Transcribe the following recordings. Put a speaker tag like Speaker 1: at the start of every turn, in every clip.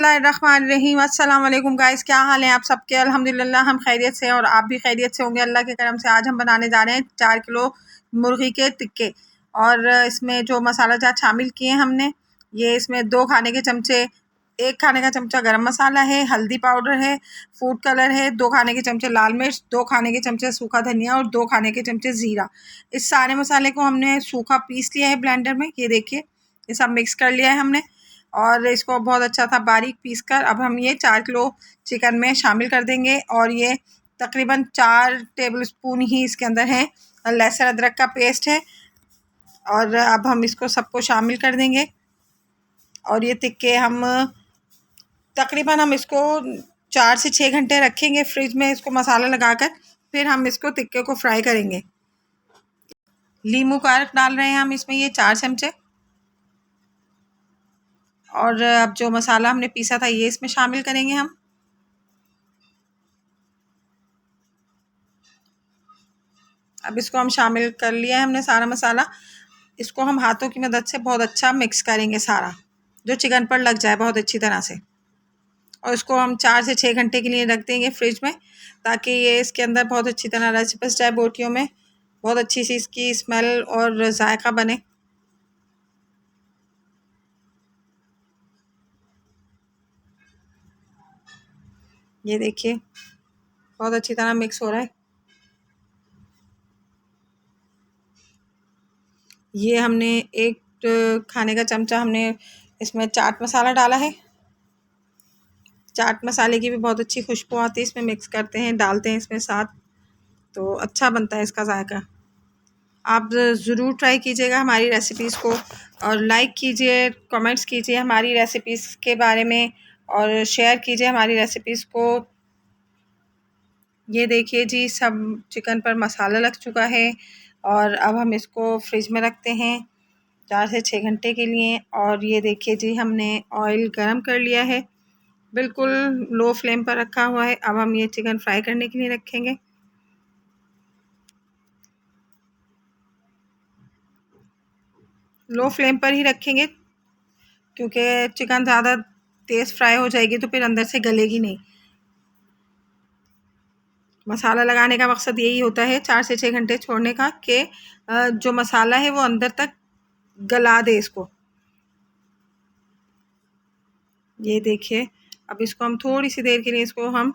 Speaker 1: बिस्मिल्लाहिर्रहमानिर्रहीम। अस्सलाम वालेकुम गाइस, क्या हाल है आप सबके। अल्हम्दुलिल्लाह हम खैरियत से और आप भी खैरियत से होंगे अल्लाह के करम से। आज हम बनाने जा रहे हैं 4 किलो मुर्गी के टिक्के। और इसमें जो मसाला जात शामिल किए हमने, ये इसमें 2 खाने के चमचे, 1 खाने का चमचा गरम मसाला है, हल्दी पाउडर है, फूड कलर है, 2 खाने के चमचे लाल मिर्च, 2 खाने के चमचे सूखा धनिया और 2 खाने के चमचे ज़ीरा। इस सारे मसाले को हमने सूखा पीस लिया है ब्लेंडर में। ये देखिए, ये सब मिक्स कर लिया है हमने और इसको बहुत अच्छा था बारीक पीस कर अब हम ये 4 किलो चिकन में शामिल कर देंगे। और ये तकरीबन 4 टेबलस्पून ही इसके अंदर है लहसुन अदरक का पेस्ट है। और अब हम इसको सबको शामिल कर देंगे। और ये टिक्के हम इसको 4 से 6 घंटे रखेंगे फ्रिज में इसको मसाला लगाकर। फिर हम इसको टिक्के को फ्राई करेंगे। लीमू का रस डाल रहे हैं हम इसमें, ये 4 चमचे। और अब जो मसाला हमने पीसा था ये इसमें शामिल करेंगे हम। अब इसको हम शामिल कर लिया है हमने सारा मसाला। इसको हम हाथों की मदद से बहुत अच्छा मिक्स करेंगे सारा, जो चिकन पर लग जाए बहुत अच्छी तरह से। और इसको हम 4 से 6 घंटे के लिए रख देंगे फ्रिज में, ताकि ये इसके अंदर बहुत अच्छी तरह रस बस जाए बोटियों में, बहुत अच्छी सी इसकी स्मेल और जायका बने। ये देखिए, बहुत अच्छी तरह मिक्स हो रहा है। ये हमने 1 खाने का चमचा हमने इसमें चाट मसाला डाला है। चाट मसाले की भी बहुत अच्छी खुशबू आती है, इसमें मिक्स करते हैं, डालते हैं इसमें साथ, तो अच्छा बनता है इसका जायका। आप ज़रूर ट्राई कीजिएगा हमारी रेसिपीज़ को और लाइक कीजिए, कमेंट्स कीजिए हमारी रेसिपीज़ के बारे में और शेयर कीजिए हमारी रेसिपीज़ को। ये देखिए जी, सब चिकन पर मसाला लग चुका है और अब हम इसको फ्रिज में रखते हैं 4 से 6 घंटे के लिए। और ये देखिए जी, हमने ऑयल गरम कर लिया है, बिल्कुल लो फ्लेम पर रखा हुआ है। अब हम ये चिकन फ्राई करने के लिए रखेंगे। लो फ्लेम पर ही रखेंगे, क्योंकि चिकन ज़्यादा तेज़ फ्राई हो जाएगी तो फिर अंदर से गलेगी नहीं। मसाला लगाने का मकसद यही होता है 4 से 6 घंटे छोड़ने का, कि जो मसाला है वो अंदर तक गला दे इसको। ये देखिए, अब इसको हम थोड़ी सी देर के लिए इसको हम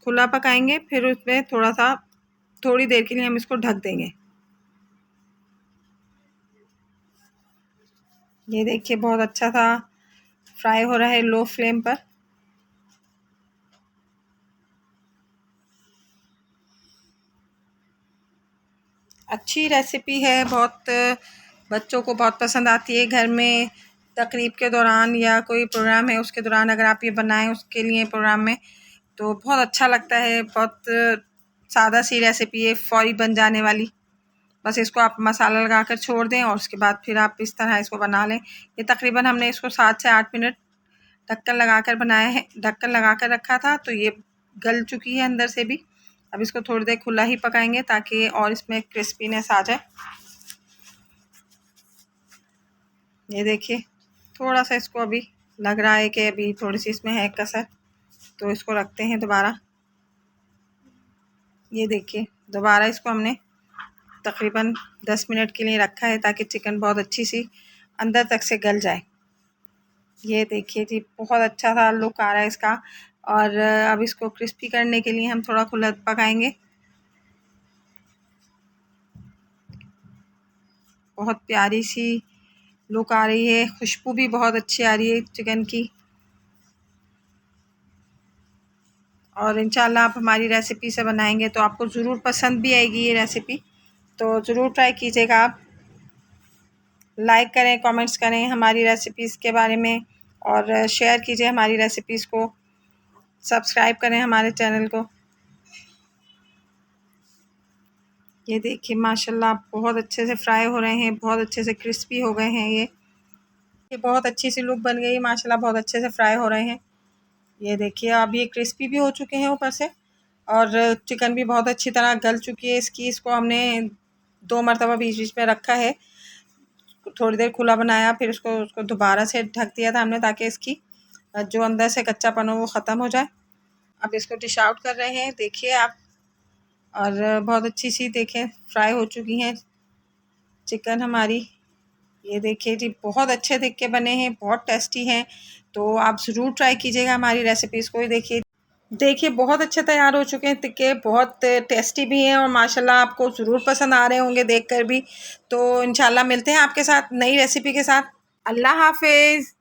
Speaker 1: खुला पकाएंगे, फिर उसमें थोड़ी देर के लिए हम इसको ढक देंगे। ये देखिए, बहुत अच्छा सा फ्राई हो रहा है लो फ्लेम पर। अच्छी रेसिपी है, बहुत बच्चों को बहुत पसंद आती है। घर में तकरीब के दौरान या कोई प्रोग्राम है उसके दौरान अगर आप ये बनाएं उसके लिए प्रोग्राम में, तो बहुत अच्छा लगता है। बहुत सादा सी रेसिपी है, फ़ौरी बन जाने वाली। बस इसको आप मसाला लगाकर छोड़ दें और उसके बाद फिर आप इस तरह इसको बना लें। ये तकरीबन हमने इसको 7 से 8 मिनट ढक्कन लगाकर बनाया है, ढक्कन लगाकर रखा था, तो ये गल चुकी है अंदर से भी। अब इसको थोड़ी देर खुला ही पकाएंगे ताकि और इसमें क्रिस्पीनेस आ जाए। ये देखिए, थोड़ा सा इसको अभी लग रहा है कि अभी थोड़ी सी इसमें है कसर, तो इसको रखते हैं दोबारा। ये देखिए, दोबारा इसको हमने तकरीबन 10 मिनट के लिए रखा है ताकि चिकन बहुत अच्छी सी अंदर तक से गल जाए। ये देखिए जी, बहुत अच्छा सा लुक आ रहा है इसका। और अब इसको क्रिस्पी करने के लिए हम थोड़ा खुला पकाएंगे। बहुत प्यारी सी लुक आ रही है, खुशबू भी बहुत अच्छी आ रही है चिकन की। और इंशाल्लाह आप हमारी रेसिपी से बनाएंगे तो आपको ज़रूर पसंद भी आएगी ये रेसिपी, तो ज़रूर ट्राई कीजिएगा आप। लाइक करें, कमेंट्स करें हमारी रेसिपीज़ के बारे में और शेयर कीजिए हमारी रेसिपीज़ को। सब्सक्राइब करें हमारे चैनल को। ये देखिए, माशाल्लाह बहुत अच्छे से फ्राई हो रहे हैं, बहुत अच्छे से क्रिस्पी हो गए हैं। ये बहुत अच्छी सी लुक बन गई है माशाल्लाह, बहुत अच्छे से फ्राई हो रहे हैं। ये देखिए, अब ये क्रिस्पी भी हो चुके हैं ऊपर से और चिकन भी बहुत अच्छी तरह गल चुकी है इसकी। इसको हमने 2 मरतबा बीच बीच में रखा है, थोड़ी देर खुला बनाया, फिर उसको दोबारा से ढक दिया था हमने ताकि इसकी जो अंदर से कच्चापन हो वो ख़त्म हो जाए। अब इसको डिश आउट कर रहे हैं, देखिए आप। और बहुत अच्छी सी देखें फ्राई हो चुकी हैं चिकन हमारी। ये देखिए जी, बहुत अच्छे दिख के बने हैं, बहुत टेस्टी हैं। तो आप ज़रूर ट्राई कीजिएगा हमारी रेसिपीज़ को। देखिए बहुत अच्छे तैयार हो चुके हैं टिक्के, बहुत टेस्टी भी हैं और माशाल्लाह आपको ज़रूर पसंद आ रहे होंगे देखकर भी। तो इंशाल्लाह मिलते हैं आपके साथ नई रेसिपी के साथ। अल्लाह हाफ़िज़।